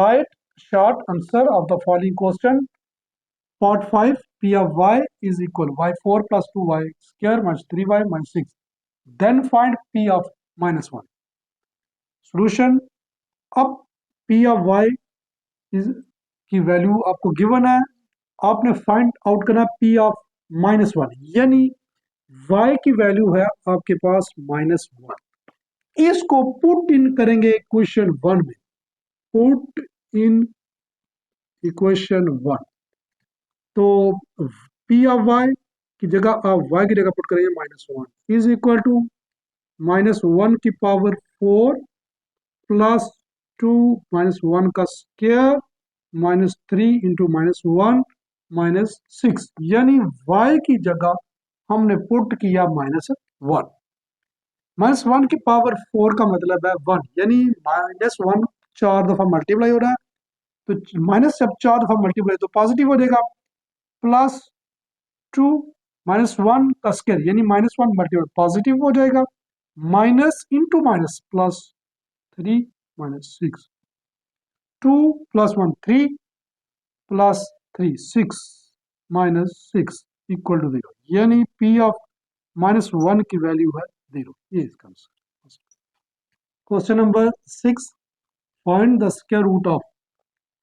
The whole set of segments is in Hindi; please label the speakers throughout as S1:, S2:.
S1: Write short answer of the following question. Part 5, P of y is equal y4 plus 2y square minus 3y minus 6. Then find P of minus 1. Solution. अब P of y is की वैल्यू आपको गिवन है, आपने फाइंड आउट करना P of माइनस 1, यानी y की वैल्यू है आपके पास माइनस 1। इसको पुट इन करेंगे इक्वेशन 1 में, पुट इन इक्वेशन 1। तो P ऑफ y की जगह आप y की जगह पुट करेंगे minus 1 is equal to minus 1 की पावर 4 प्लस 2 माइनस 1 का square minus 3 into minus 1 minus 6, यानी y की जगह हमने पुट किया माइनस 1। माइनस 1 की पावर 4 का मतलब है 1, यानी माइनस 1 4 दफा मल्टीप्लाई हो रहा है, तो माइनस जब 4 दफा मल्टीप्लाई तो पॉजिटिव हो जाएगा, प्लस 2 माइनस 1 का स्क्वायर यानी माइनस 1 मल्टीप्लाई पॉजिटिव हो जाएगा, minus into minus plus 3 minus 6, 2 plus 1 3 plus 3 6 minus 6 equal to 0, यानी P ऑफ माइनस 1 की वैल्यू है 0। ये इसका answer. Question number 6, find the square root of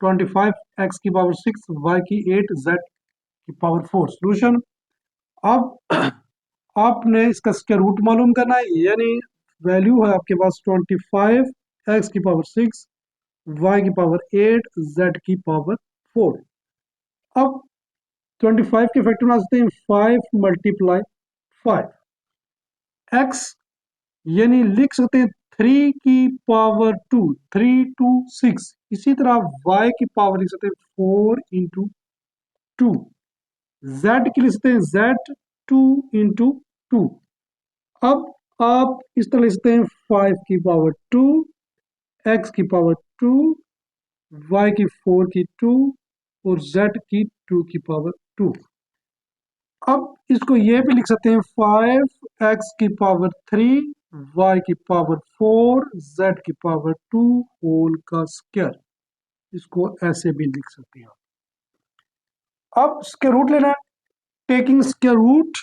S1: 25 x की पावर 6 y की 8 z की पावर 4। सोल्यूशन। अब आपने इसका स्क्वायर रूट मालूम करना है, यानी वैल्यू है आपके पास 25 x की पावर 6 y की पावर 8 z की पावर 4। अब 25 के फैक्टर बना सकते हैं 5 मल्टीप्लाई 5 x, यानी लिख सकते हैं 3 की पावर 2 3 2 6। इसी तरह y की पावर लिख सकते हैं 4 इंटू 2, z की लिख सकते हैं z 2 इंटू 2। अब आप इस तरह लिख सकते हैं 5 की पावर 2 x की पावर 2 y की 4 की 2 और z की 2 की पावर 2। अब इसको ये भी लिख सकते हैं 5x की पावर 3 y की पावर 4 z की पावर 2 होल का स्क्वायर, इसको ऐसे भी लिख सकते हैं। अब स्क्वायर रूट लेना है, taking square root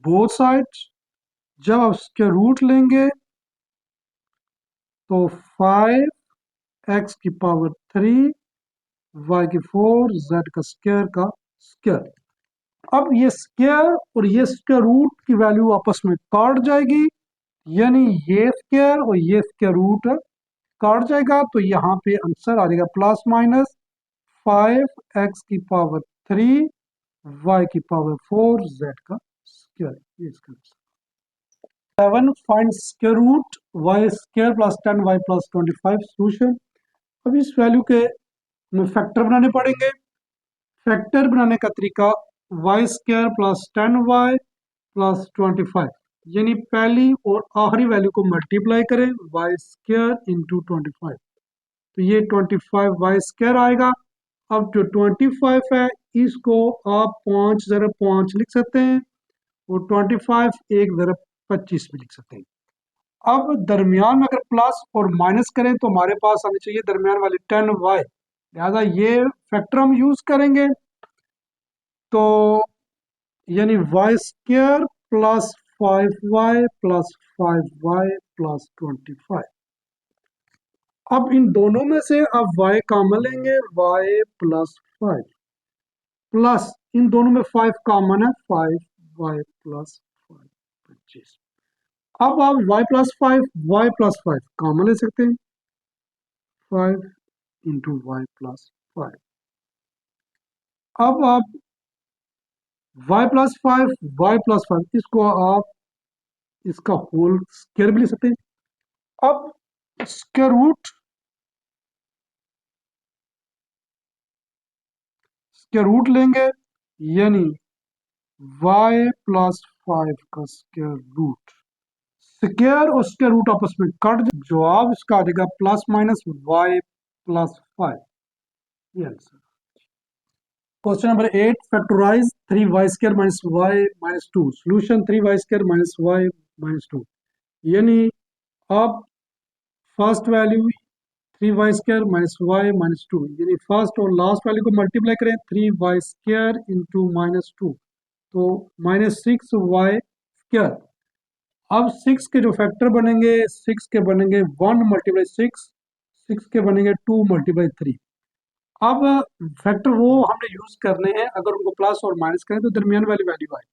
S1: both sides. जब आप स्क्वायर रूट लेंगे तो 5x की पावर 3 y की 4 z का स्क्वायर। अब ये स्क्वायर और ये स्क्वायर रूट की वैल्यू आपस में काट जाएगी, यानी ये स्क्वायर और ये स्क्वायर रूट काट जाएगा, तो यहाँ पे आंसर आ जाएगा प्लस माइनस 5x की पावर 3 y की पावर 4 z का स्क्वायर। ये इसका 7, find square root y square plus 10y plus 25। Solution. अब इस वैल्यू के हमें फैक्टर बनाने पड़ेंगे। फैक्टर बनाने का तरीका y square plus 10y plus 25, यानी पहली और आखिरी वैल्यू को मल्टीप्लाई करें y स्क्वायर इंटू 25, तो ये 25y स्क्वायर आएगा। अब जो 25 है इसको आप 5 ज़रब 5 लिख सकते हैं और 25 1 ज़रब 25 भी लिख सकते हैं। अब दरमियान में अगर प्लस और माइनस करें तो हमारे पास आनी चाहिए दरमियान वाली 10y, लिहाजा ये फैक्टर हम यूज करेंगे, तो यानी y square plus 5y plus 5y plus 25। अब इन दोनों में से आप y कॉमन लेंगे, y प्लस 5 प्लस इन दोनों में 5 कॉमन है 5y प्लस 5 25। अब आप y plus 5 y plus 5 common ले सकते हैं, 5 इंटू वाई प्लस 5। अब आप y प्लस 5 y प्लस 5 इसको आप इसका होल स्क्वायर भी ले सकते हैं। अब स्क्वायर रूट लेंगे, यानी y प्लस 5 का स्क्वायर रूट, स्क्वायर और स्क्वायर रूट आपस में कट, जवाब इसका आ जाएगा प्लस माइनस y प्लस 5। ये answer. Question number 8, factorise 3y² minus Y minus two. Solution 3y² minus Y minus two. यानी आप first value 3y² minus Y minus two, यानी फर्स्ट और लास्ट वैल्यू को मल्टीप्लाई करें 3y² इंटू माइनस टू, तो -6y²। अब 6 के जो फैक्टर बनेंगे, 6 के बनेंगे 1 मल्टीप्लाई 6, 6 के बनेंगे 2 मल्टीप्लाई 3। अब फैक्टर वो हमने यूज करने हैं, अगर उनको प्लस और माइनस करें तो दरमियान वाली वैल्यू आए,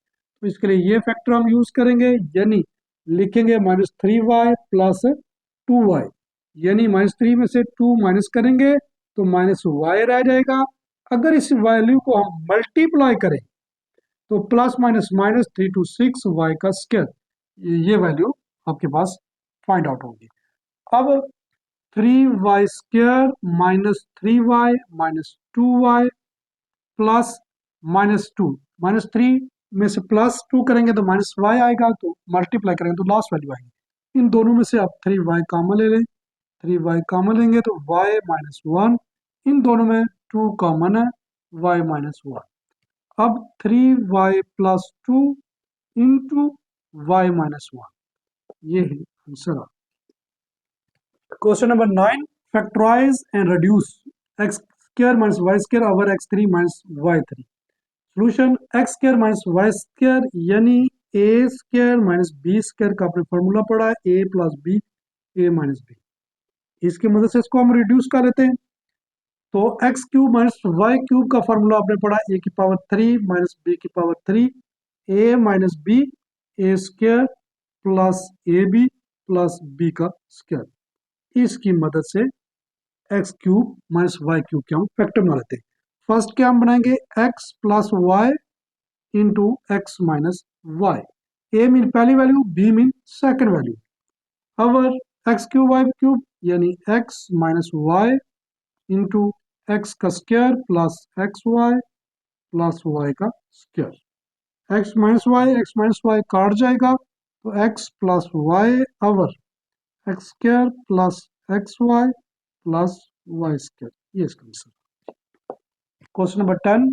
S1: तो इसके लिए ये फैक्टर हम यूज करेंगे, यानी लिखेंगे -3y प्लस 2y, यानी -3 में से 2 माइनस करेंगे तो -y रह जाएगा। अगर इस वैल्यू को हम मल्टीप्लाई करें तो plus minus minus 3 to 6 y का स्क्वायर, ये वैल्यू आपके पास फाइंड आउट होगी। अब 3y² minus 3y minus 2y plus -2, -3 में से +2 करेंगे तो -y आएगा, तो मल्टीप्लाई करेंगे तो लास्ट वैल्यू आएगी। इन दोनों में से आप 3y कॉमन ले लें, 3y कॉमन लेंगे तो y माइनस 1, इन दोनों में 2 कॉमन है, y माइनस 1। अब 3y plus 2 into y minus 1, ये है answer. Question number 9, factorise and reduce x² minus y² over x3 minus y3। Solution x² minus y² यानी a² माइनस b² का आपने फॉर्मूला पढ़ा है, a plus B a minus B, इसकी मदद से इसको हम रिड्यूस कर लेते हैं। तो x³ माइनस y³ का फॉर्मूला आपने पढ़ा a की पावर 3 माइनस b की power 3, a minus B a² plus A B plus B का स्क्वायर। इसकी मदद से x³ माइनस y³ के हम फैक्टर बना लेते हैं। फर्स्ट क्या हम बनाएंगे, x plus Y into X minus Y. A mean पहली value, B mean second value. Or x³ y³ यानी x minus Y into X का स्क्वायर प्लस एक्स वाई का स्क्वायर। एक्स माइनस वाई काट जाएगा तो x plus Y or x² plus X Y plus Y square, ये इसका answer. Question number 10,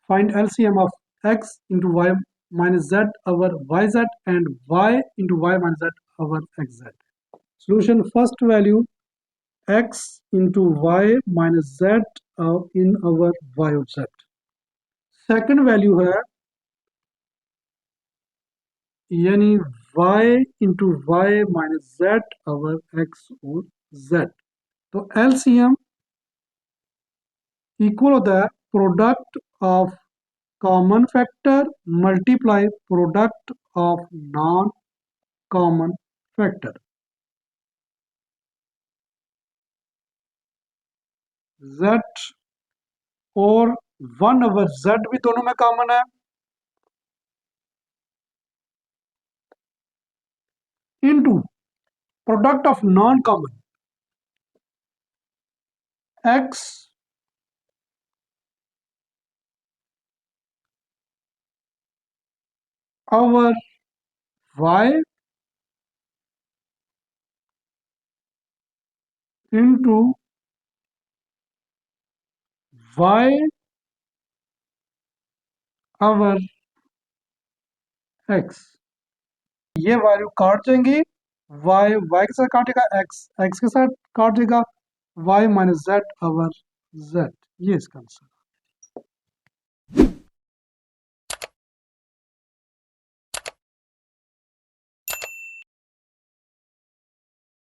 S1: find LCM of x into Y minus Z or Y Z and y into Y minus Z or X Z. Solution first value x into Y minus Z in or Y और जेड। सेकेंड वैल्यू है यानी y into Y minus Z or x और z। तो एलसीएम इक्वल होता है product of common factor multiply product of non common factor. z और 1 ओवर z भी दोनों में कॉमन है, into product of non common x over y into y over x। ये वैल्यू काट जाएंगी, y के साथ काटेगा, x के साथ काट देगा, y minus Z over Z, ये इसका आंसर।